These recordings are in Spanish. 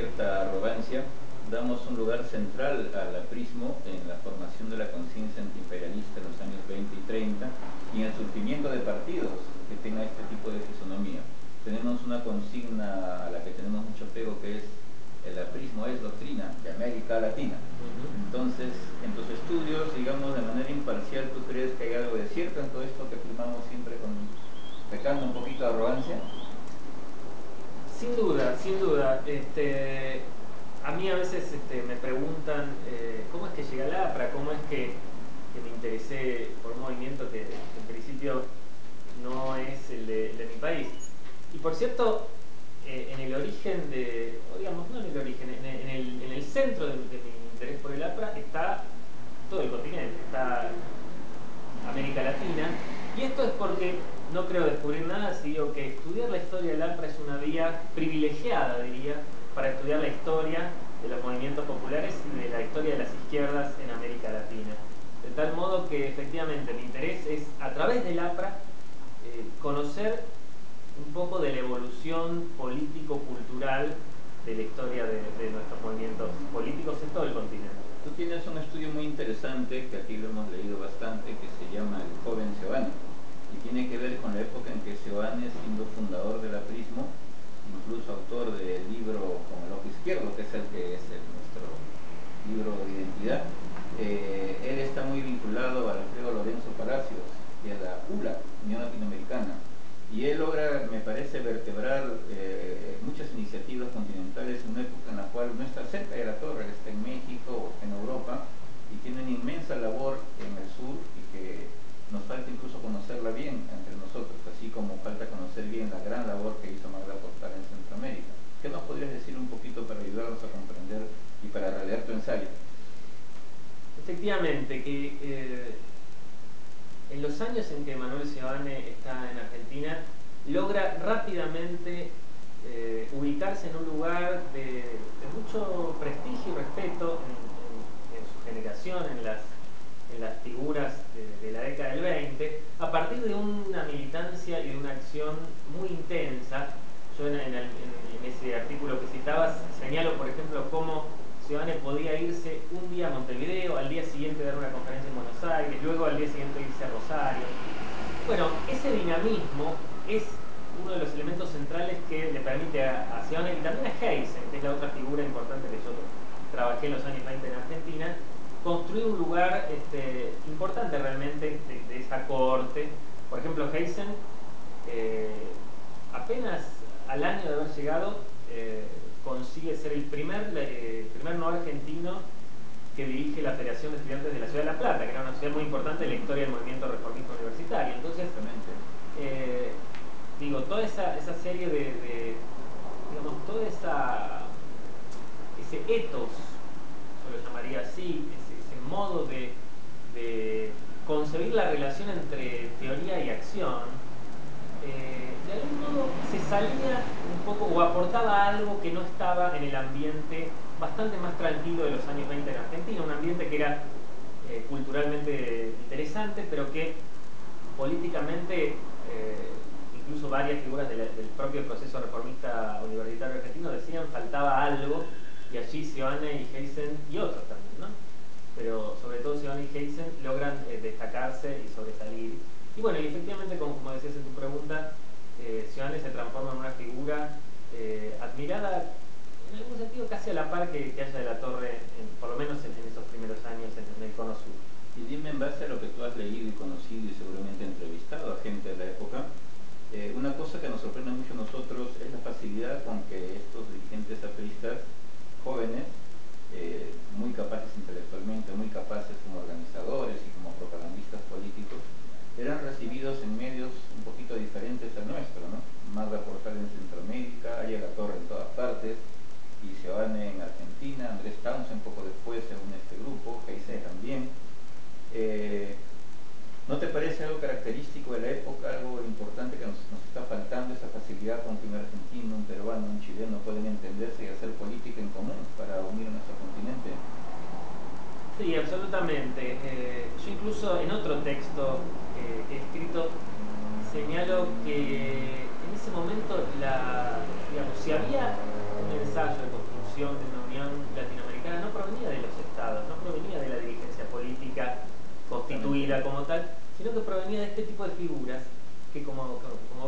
cierta arrogancia, damos un lugar central al aprismo en la formación de la conciencia antiimperialista en los años 20 y 30 y en el surgimiento de partidos que tengan este tipo de fisonomía. Tenemos una consigna a la que tenemos mucho apego, que es: el aprismo es doctrina de América Latina. Entonces, en tus estudios, digamos, de manera imparcial, ¿tú crees que hay algo de cierto en todo esto que afirmamos siempre con pecando un poquito de arrogancia? Sin duda, sin duda. A mí a veces me preguntan cómo es que llegué al APRA, cómo es que me interesé por un movimiento que en principio no es el de mi país. Y por cierto, en el origen o digamos, no en el origen, en el centro de mi interés por el APRA está todo el continente, está América Latina. Y esto es porque no creo descubrir nada si digo que estudiar la historia del APRA es una vía privilegiada, diría, para estudiar la historia de los movimientos populares y de la historia de las izquierdas en América Latina. De tal modo que efectivamente mi interés es, a través del APRA, conocer un poco de la evolución político-cultural de la historia de nuestros movimientos políticos en todo el continente. Tú tienes un estudio muy interesante, que aquí lo hemos leído bastante, que se llama El joven Seoane, y tiene que ver con la época en que Seoane, siendo fundador del aprismo, incluso autor del libro Con el ojo izquierdo, que es nuestro libro de identidad, él está muy vinculado a Alfredo Lorenzo Palacios y a la ULA, Unión Latinoamericana, y él logra, me parece, vertebrar muchas iniciativas continentales en una época en la cual no está cerca de la torre, está en México o está en Europa, y tiene una inmensa labor en el sur y que nos falta incluso conocerla bien entre nosotros, así como falta conocer bien la gran labor que hizo Magda Portal en Centroamérica. ¿Qué nos podrías decir un poquito para ayudarnos a comprender y para releer tu ensayo? Efectivamente, que en los años en que Manuel Seoane está en Argentina, logra rápidamente ubicarse en un lugar de mucho prestigio y respeto en su generación, en las figuras de la década del 20, a partir de una militancia y de una acción muy intensa. Yo en ese artículo que citabas señalo, por ejemplo, cómo Seoane podía irse un día a Montevideo, al día siguiente dar una conferencia en Buenos Aires, luego al día siguiente irse a Rosario. Bueno, ese dinamismo es uno de los elementos centrales que le permite a Seoane y también a Heisen, que es la otra figura importante que yo trabajé en los años 20 en Argentina, construir un lugar importante realmente de esa corte. Por ejemplo, Heisen, apenas al año de haber llegado, consigue ser el primer no argentino que dirige la Federación de Estudiantes de la Ciudad de La Plata, que era una ciudad muy importante en la historia del movimiento reformista universitario. Entonces, digo, toda esa serie digamos, ese ethos, yo lo llamaría así, ese modo de concebir la relación entre teoría y acción, de algún modo se salía un poco o aportaba algo que no estaba en el ambiente bastante más tranquilo de los años 20 en Argentina, un ambiente que era culturalmente interesante, pero que políticamente, incluso varias figuras del propio proceso reformista universitario argentino decían faltaba algo, y allí Seoane y Heisen y otros también, ¿no? Pero sobre todo Seoane y Heisen logran destacarse y sobresalir. Y bueno, y efectivamente, como decías en tu pregunta, Seoane se transforma en una figura admirada en algún sentido casi a la par que Haya de la Torre, por lo menos en esos primeros años en el Cono Sur. Y dime, en base a lo que tú has leído y conocido y seguramente entrevistado a gente de la época, una cosa que nos sorprende mucho a nosotros es la facilidad con que estos dirigentes apristas jóvenes, muy capaces intelectualmente, muy capaces como organizadores y como propagandistas políticos, eran recibidos en medios un poquito diferentes al nuestro, ¿no? Magda Portal en Centroamérica, Haya de la Torre en todas partes, y Seoane en Argentina, Andrés Townsend un poco después se une a este grupo, Heisen también. ¿No te parece algo característico de la época, algo importante que nos está faltando, esa facilidad con que un argentino, un peruano, un chileno pueden entenderse y hacer política en común para unir a nuestro continente? Sí, absolutamente. Yo incluso en otro texto que he escrito señalo que en ese momento, digamos, si había un ensayo de construcción construcción de una Unión Latinoamericana no provenía de los estados, no provenía de la dirigencia política constituida como tal, sino que provenía de este tipo de figuras que, como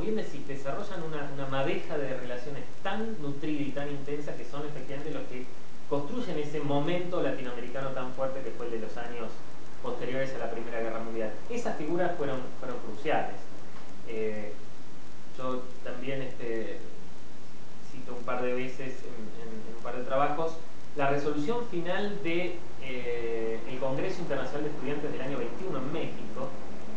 bien decís, desarrollan una madeja de relaciones tan nutrida y tan intensa que son efectivamente los que construyen ese momento latinoamericano tan fuerte que fue el de los años posteriores a la Primera Guerra Mundial. Esas figuras fueron cruciales. Yo también cito un par de veces en un par de trabajos la resolución final de el Congreso Internacional de Estudiantes del año 21 en México,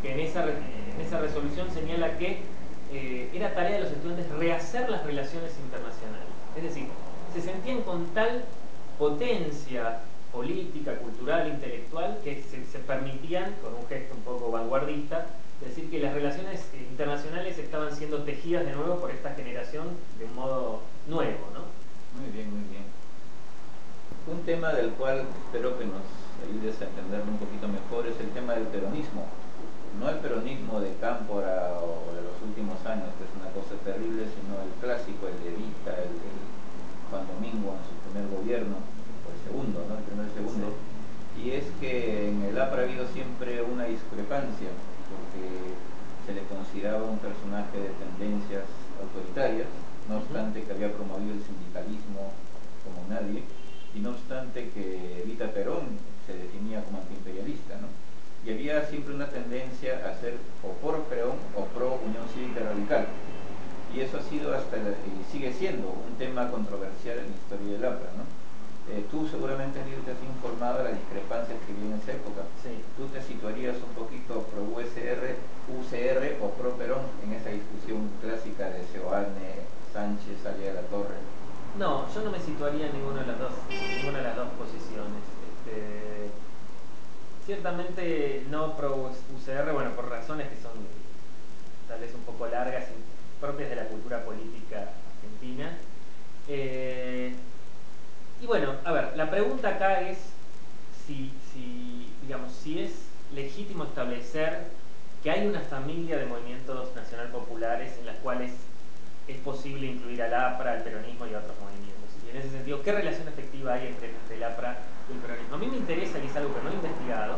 que en esa resolución señala que era tarea de los estudiantes rehacer las relaciones internacionales. Es decir, se sentían con tal potencia política, cultural, intelectual, que se permitían, con un gesto un poco vanguardista, decir que las relaciones internacionales estaban siendo tejidas de nuevo por esta generación de un modo nuevo, ¿no? Muy bien, muy bien. Un tema del cual espero que nos ayudes a entenderlo un poquito mejor es el tema del peronismo. No el peronismo de Cámpora o de los últimos años, que es una cosa terrible, sino el clásico, el de Evita, el de Juan Domingo en su primer gobierno, o el segundo, ¿no? El primero y el segundo. Sí. Y es que en el APRA ha habido siempre una discrepancia, porque se le consideraba un personaje de tendencias autoritarias, no obstante que había promovido el sindicalismo como nadie, y no obstante que Evita Perón se definía como antiimperialista, ¿no? Y había siempre una tendencia a ser o por Perón o pro Unión Cívica Radical. Y eso ha sido y sigue siendo un tema controversial en la historia del APRA, ¿no? Tú seguramente te has informado de las discrepancias que había en esa época. Sí. ¿Tú te situarías un poquito pro USR, UCR o pro Perón en esa discusión clásica de Seoane, Sánchez, Allá de la Torre? No, yo no me situaría en ninguna de las dos posiciones. Ciertamente no pro UCR, bueno, por razones que son tal vez un poco largas y propias de la cultura política argentina. Y bueno, a ver, la pregunta acá es digamos, si es legítimo establecer que hay una familia de movimientos nacional populares en las cuales es posible incluir al APRA, al peronismo y a otros movimientos. Y en ese sentido, ¿qué relación efectiva hay entre el APRA y el peronismo? A mí me interesa, y es algo que no he investigado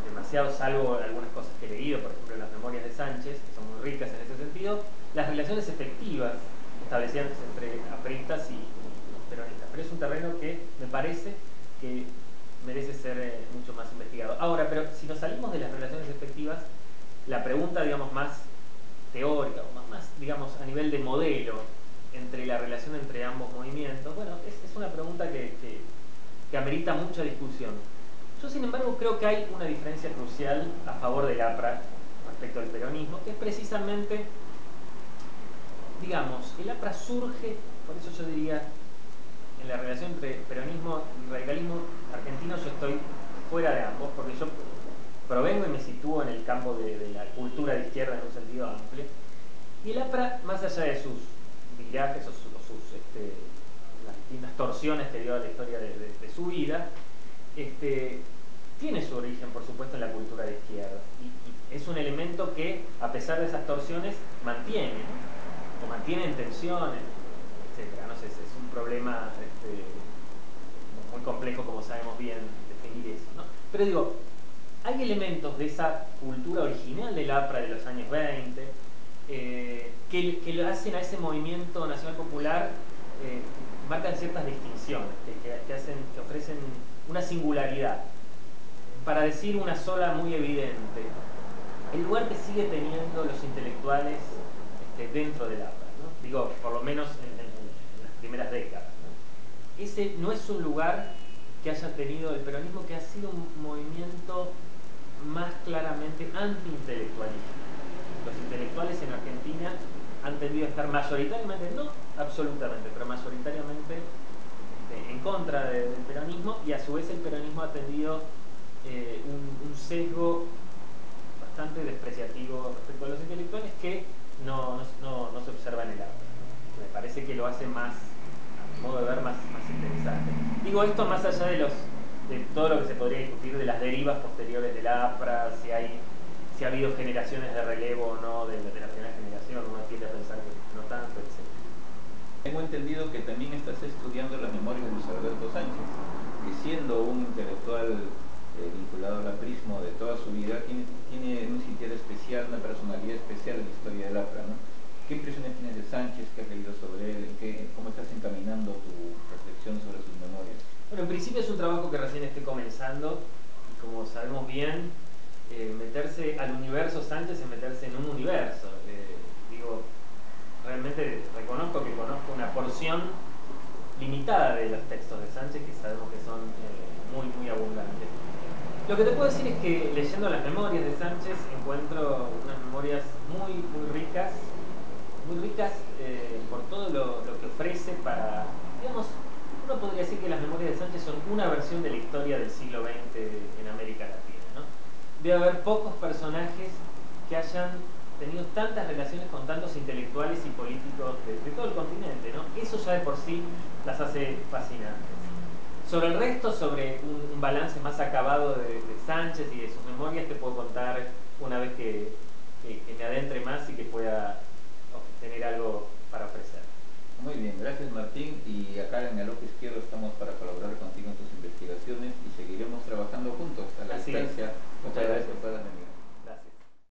demasiado, salvo algunas cosas que he leído, por ejemplo en las memorias de Sánchez, que son muy ricas en ese sentido, las relaciones efectivas establecidas entre apristas y peronistas. Pero es un terreno que me parece que merece ser mucho más investigado. Ahora, pero si nos salimos de las relaciones efectivas, la pregunta, digamos, más teórica, o más, digamos, a nivel de modelo, entre la relación entre ambos movimientos, bueno, es una pregunta que amerita mucha discusión. Yo, sin embargo, creo que hay una diferencia crucial a favor del APRA respecto al peronismo, que es precisamente, digamos, el APRA surge, por eso yo diría, en la relación entre peronismo y radicalismo argentino, yo estoy fuera de ambos, porque yo provengo y me sitúo en el campo de la cultura de izquierda en un sentido amplio. Y el APRA, más allá de sus virajes o las distintas torsiones que dio a la historia de su vida, tiene su origen, por supuesto, en la cultura de izquierda. Y es un elemento que, a pesar de esas torsiones, mantiene, ¿no? O mantiene en tensiones, etc. No sé, es un problema muy complejo, como sabemos bien, definir eso, ¿no? Pero digo, hay elementos de esa cultura original del APRA de los años 20 que lo hacen a ese movimiento nacional popular, marcan ciertas distinciones, que ofrecen una singularidad. Para decir una sola muy evidente, el lugar que sigue teniendo los intelectuales dentro del APRA, ¿no? Digo, por lo menos en las primeras décadas, ¿no? Ese no es un lugar que haya tenido el peronismo, que ha sido un movimiento más claramente anti-intelectualista. Los intelectuales en Argentina han tendido a estar mayoritariamente, no absolutamente, pero mayoritariamente en contra del peronismo, y a su vez el peronismo ha tendido un sesgo bastante despreciativo respecto a los intelectuales que no se observa en el APRA. Me parece que lo hace más, a mi modo de ver, más interesante. Digo esto más allá de todo lo que se podría discutir de las derivas posteriores del APRA, si ha habido generaciones de relevo o no de la primera generación, uno tiende a pensar que no tanto, etc. Tengo entendido que también estás estudiando las memorias de intelectual vinculado al aprismo de toda su vida, tiene un sitio especial, una personalidad especial en la historia del APRA, ¿no? ¿Qué impresiones tienes de Sánchez? ¿Qué has leído sobre él? ¿Cómo estás encaminando tu reflexión sobre sus memorias? Bueno, en principio es un trabajo que recién estoy comenzando y como sabemos bien, meterse al universo Sánchez es meterse en un universo. Digo, realmente reconozco que conozco una porción limitada de los textos de Sánchez que sabemos que son muy abundantes. Lo que te puedo decir es que leyendo las memorias de Sánchez encuentro unas memorias muy ricas, por todo lo que ofrece para, digamos, uno podría decir que las memorias de Sánchez son una versión de la historia del siglo XX en América Latina, ¿no? Debe haber pocos personajes que hayan tenido tantas relaciones con tantos intelectuales y políticos de todo el continente, ¿no? Eso ya de por sí las hace fascinantes. Sobre el resto, sobre un balance más acabado de Sánchez y de sus memorias, te puedo contar una vez que me adentre más y que pueda tener algo para ofrecer. Muy bien, gracias Martín. Y